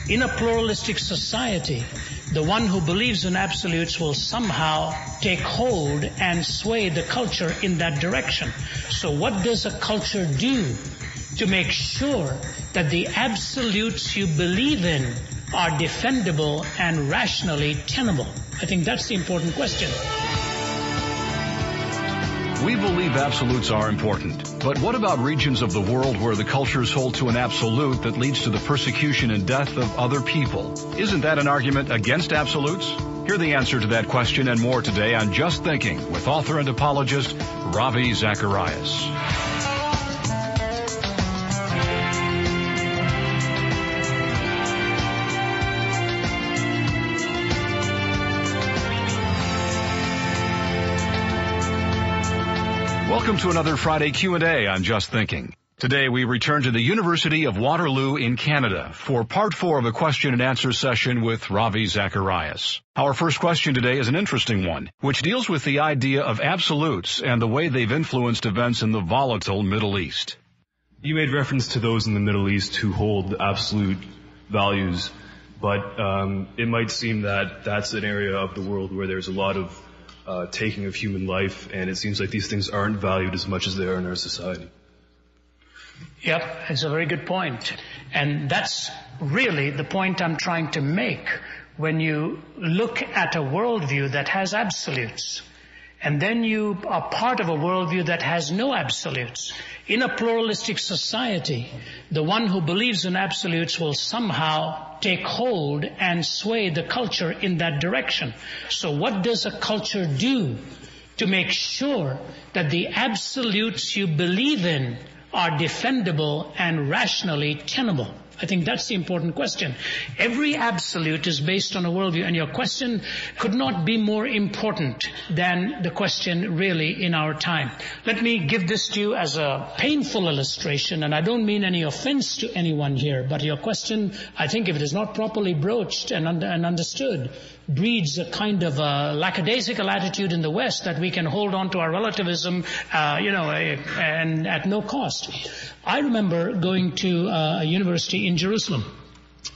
In a pluralistic society, the one who believes in absolutes will somehow take hold and sway the culture in that direction. So what does a culture do to make sure that the absolutes you believe in are defendable and rationally tenable? I think that's the important question. We believe absolutes are important, but what about regions of the world where the cultures hold to an absolute that leads to the persecution and death of other people? Isn't that an argument against absolutes? Hear the answer to that question and more today on Just Thinking with author and apologist Ravi Zacharias. Welcome to another Friday Q&A on Just Thinking. Today we return to the University of Waterloo in Canada for part 4 of a question and answer session with Ravi Zacharias. Our first question today is an interesting one, which deals with the idea of absolutes and the way they've influenced events in the volatile Middle East. You made reference to those in the Middle East who hold absolute values, but it might seem that that's an area of the world where there's a lot of taking of human life, and it seems like these things aren't valued as much as they are in our society. Yep, it's a very good point. And that's really the point I'm trying to make when you look at a worldview that has absolutes, and then you are part of a worldview that has no absolutes. In a pluralistic society, the one who believes in absolutes will somehow take hold and sway the culture in that direction. So what does a culture do to make sure that the absolutes you believe in are defendable and rationally tenable? I think that's the important question. Every absolute is based on a worldview, and your question could not be more important than the question really in our time. Let me give this to you as a painful illustration, and I don't mean any offense to anyone here, but your question, I think if it is not properly broached and understood, breeds a kind of a lackadaisical attitude in the West that we can hold on to our relativism, and at no cost. I remember going to a university in Jerusalem.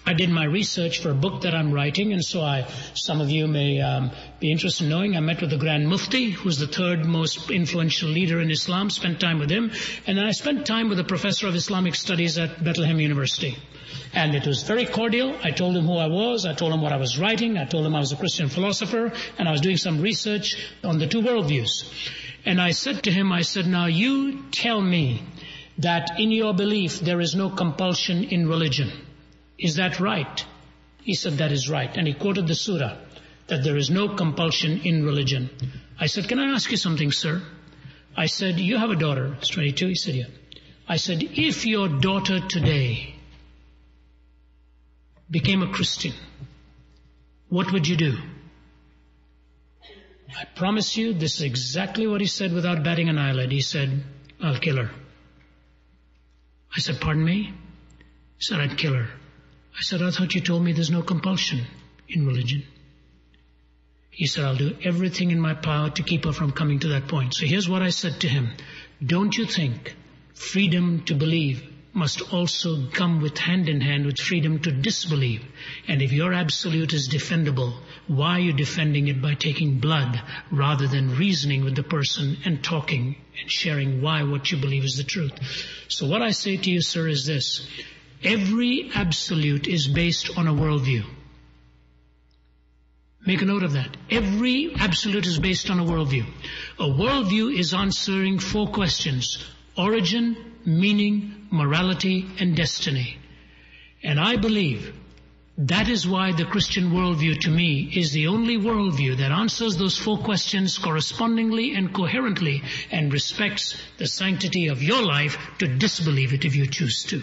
I did my research for a book that I'm writing, and so some of you may be interested in knowing, I met with the Grand Mufti, who's the third most influential leader in Islam, spent time with him, and then I spent time with a professor of Islamic studies at Bethlehem University. And it was very cordial. I told him who I was, I told him what I was writing, I told him I was a Christian philosopher, and I was doing some research on the two worldviews. And I said to him, now you tell me that in your belief there is no compulsion in religion. Is that right? He said, that is right. And he quoted the surah, that there is no compulsion in religion. I said, can I ask you something, sir? I said, you have a daughter. It's 22. He said, yeah. I said, if your daughter today became a Christian, what would you do? I promise you, this is exactly what he said without batting an eyelid. He said, I'll kill her. I said, pardon me? He said, I'd kill her. I said, I thought you told me there's no compulsion in religion. He said, I'll do everything in my power to keep her from coming to that point. So here's what I said to him. Don't you think freedom to believe must also come with hand in hand with freedom to disbelieve? And if your absolute is defendable, why are you defending it by taking blood rather than reasoning with the person and talking and sharing why what you believe is the truth? So what I say to you, sir, is this. Every absolute is based on a worldview. Make a note of that. Every absolute is based on a worldview. A worldview is answering 4 questions: origin, meaning, morality, and destiny. And I believe that is why the Christian worldview to me is the only worldview that answers those 4 questions correspondingly and coherently and respects the sanctity of your life to disbelieve it if you choose to.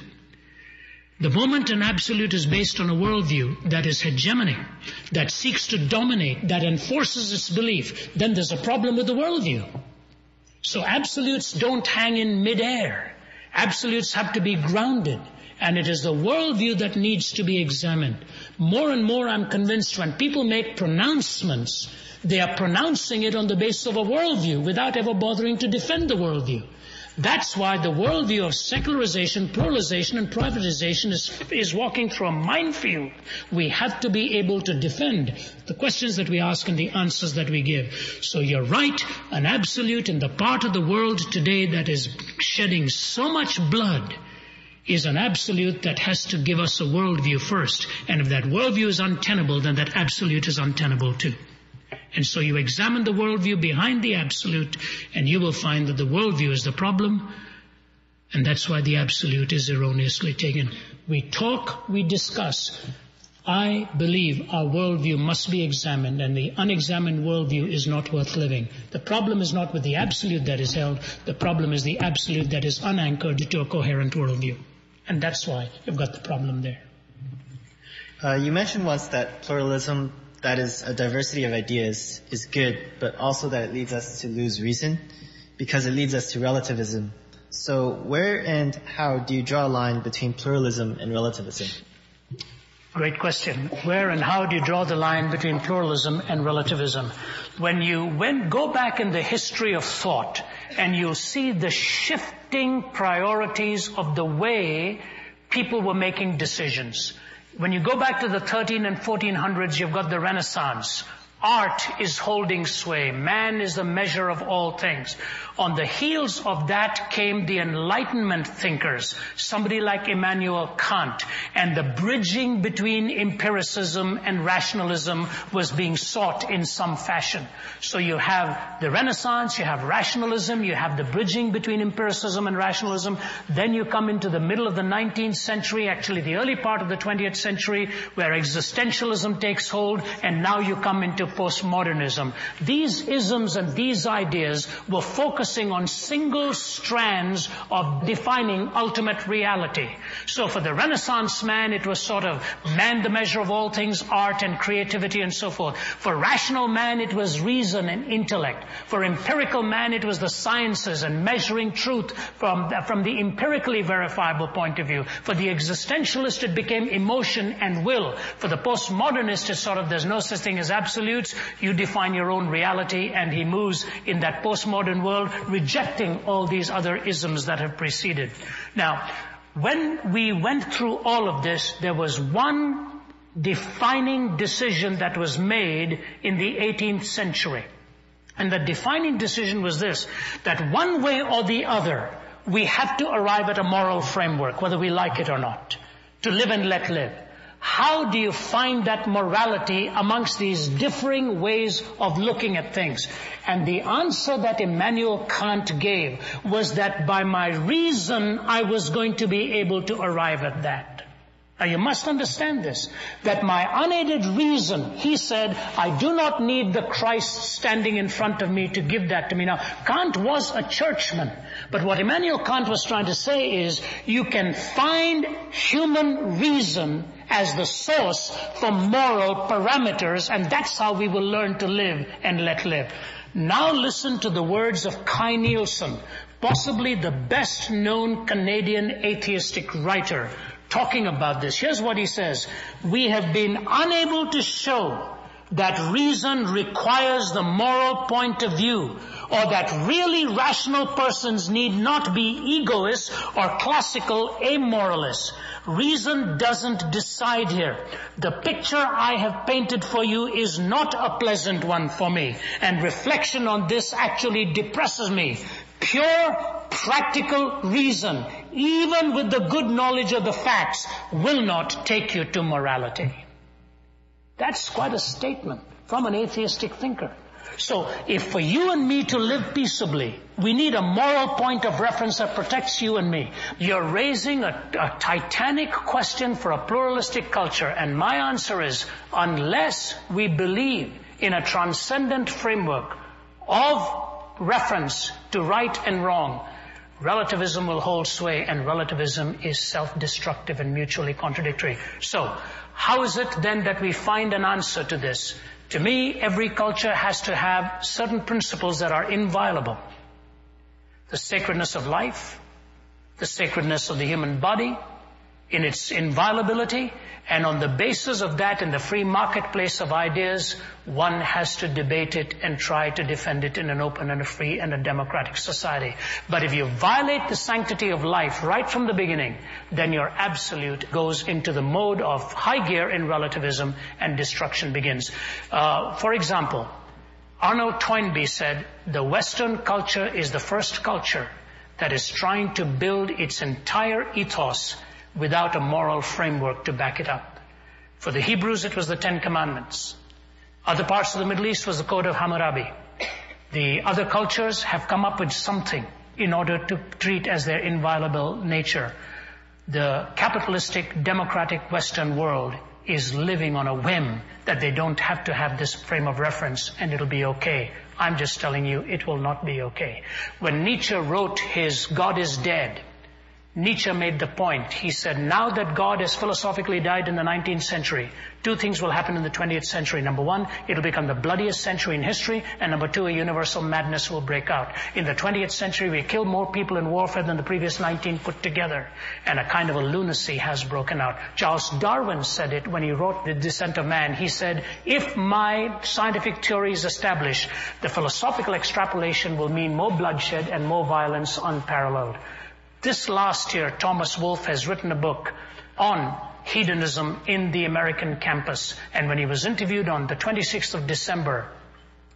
The moment an absolute is based on a worldview that is hegemonic, that seeks to dominate, that enforces its belief, then there's a problem with the worldview. So absolutes don't hang in midair. Absolutes have to be grounded. And it is the worldview that needs to be examined. More and more I'm convinced when people make pronouncements, they are pronouncing it on the basis of a worldview without ever bothering to defend the worldview. That's why the worldview of secularization, pluralization, and privatization is walking through a minefield. We have to be able to defend the questions that we ask and the answers that we give. So you're right, an absolute in the part of the world today that is shedding so much blood is an absolute that has to give us a worldview first. And if that worldview is untenable, then that absolute is untenable too. And so you examine the worldview behind the absolute, and you will find that the worldview is the problem, and that's why the absolute is erroneously taken. We talk, we discuss. I believe our worldview must be examined, and the unexamined worldview is not worth living. The problem is not with the absolute that is held. The problem is the absolute that is unanchored to a coherent worldview. And that's why you've got the problem there. You mentioned once that pluralism, that is a diversity of ideas, is good, but also that it leads us to lose reason because it leads us to relativism. So where and how do you draw a line between pluralism and relativism? Great question. Where and how do you draw the line between pluralism and relativism? When you go back in the history of thought and you'll see the shifting priorities of the way people were making decisions. When you go back to the 13 and 1400s, you've got the Renaissance. Art is holding sway. Man is the measure of all things. On the heels of that came the Enlightenment thinkers, somebody like Immanuel Kant, and the bridging between empiricism and rationalism was being sought in some fashion. So you have the Renaissance, you have rationalism, you have the bridging between empiricism and rationalism. Then you come into the middle of the 19th century, actually the early part of the 20th century, where existentialism takes hold, and now you come into postmodernism. These isms and these ideas were focusing on single strands of defining ultimate reality. So for the Renaissance man, it was sort of man the measure of all things, art and creativity and so forth. For rational man, it was reason and intellect. For empirical man, it was the sciences and measuring truth from the empirically verifiable point of view. For the existentialist, it became emotion and will. For the postmodernist, it's sort of there's no such thing as absolutes. You define your own reality, and he moves in that postmodern world, rejecting all these other isms that have preceded. Now, when we went through all of this, there was one defining decision that was made in the 18th century. And the defining decision was this, that one way or the other, we have to arrive at a moral framework, whether we like it or not, to live and let live. How do you find that morality amongst these differing ways of looking at things? And the answer that Immanuel Kant gave was that by my reason I was going to be able to arrive at that. Now you must understand this, that my unaided reason, he said, I do not need the Christ standing in front of me to give that to me. Now, Kant was a churchman, but what Immanuel Kant was trying to say is, you can find human reason as the source for moral parameters, and that's how we will learn to live and let live. Now listen to the words of Kai Nielsen, possibly the best known Canadian atheistic writer, talking about this. Here's what he says. We have been unable to show that reason requires the moral point of view, or that really rational persons need not be egoists or classical amoralists. Reason doesn't decide here. The picture I have painted for you is not a pleasant one for me, and reflection on this actually depresses me. Pure practical reason, even with the good knowledge of the facts, will not take you to morality. That's quite a statement from an atheistic thinker. So if for you and me to live peaceably, we need a moral point of reference that protects you and me, you're raising a titanic question for a pluralistic culture. And my answer is, unless we believe in a transcendent framework of reference to right and wrong, relativism will hold sway, and relativism is self-destructive and mutually contradictory. So, how is it then that we find an answer to this? To me, every culture has to have certain principles that are inviolable. The sacredness of life, the sacredness of the human body, in its inviolability, and on the basis of that, in the free marketplace of ideas, one has to debate it and try to defend it in an open and a free and a democratic society. But if you violate the sanctity of life right from the beginning, then your absolute goes into the mode of high gear in relativism and destruction begins. For example, Arnold Toynbee said, the Western culture is the first culture that is trying to build its entire ethos without a moral framework to back it up. For the Hebrews, it was the Ten Commandments. Other parts of the Middle East was the Code of Hammurabi. The other cultures have come up with something in order to treat as their inviolable nature. The capitalistic, democratic Western world is living on a whim that they don't have to have this frame of reference and it'll be okay. I'm just telling you, it will not be okay. When Nietzsche wrote his God is Dead, Nietzsche made the point. He said, now that God has philosophically died in the 19th century, two things will happen in the 20th century. Number one, it'll become the bloodiest century in history, and number two, a universal madness will break out. In the 20th century, we killed more people in warfare than the previous 19 put together, and a kind of a lunacy has broken out. Charles Darwin said it when he wrote The Descent of Man. He said, if my scientific theory is established, the philosophical extrapolation will mean more bloodshed and more violence unparalleled. This last year, Thomas Wolfe has written a book on hedonism in the American campus. And when he was interviewed on the 26th of December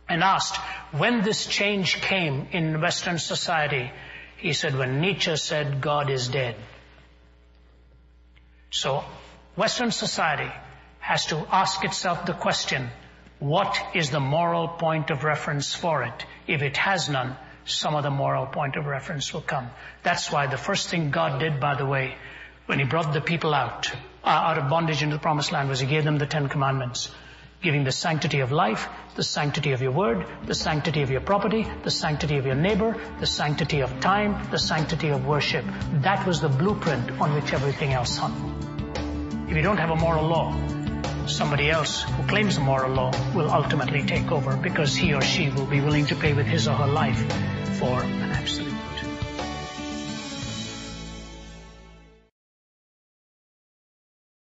and asked when this change came in Western society, he said, when Nietzsche said, God is dead. So Western society has to ask itself the question, what is the moral point of reference for it? If it has none, some other moral point of reference will come. That's why the first thing God did, by the way, when he brought the people out of bondage into the promised land, was he gave them the Ten Commandments, giving the sanctity of life, the sanctity of your word, the sanctity of your property, the sanctity of your neighbor, the sanctity of time, the sanctity of worship. That was the blueprint on which everything else hung. If you don't have a moral law, somebody else who claims the moral law will ultimately take over, because he or she will be willing to pay with his or her life for an absolute.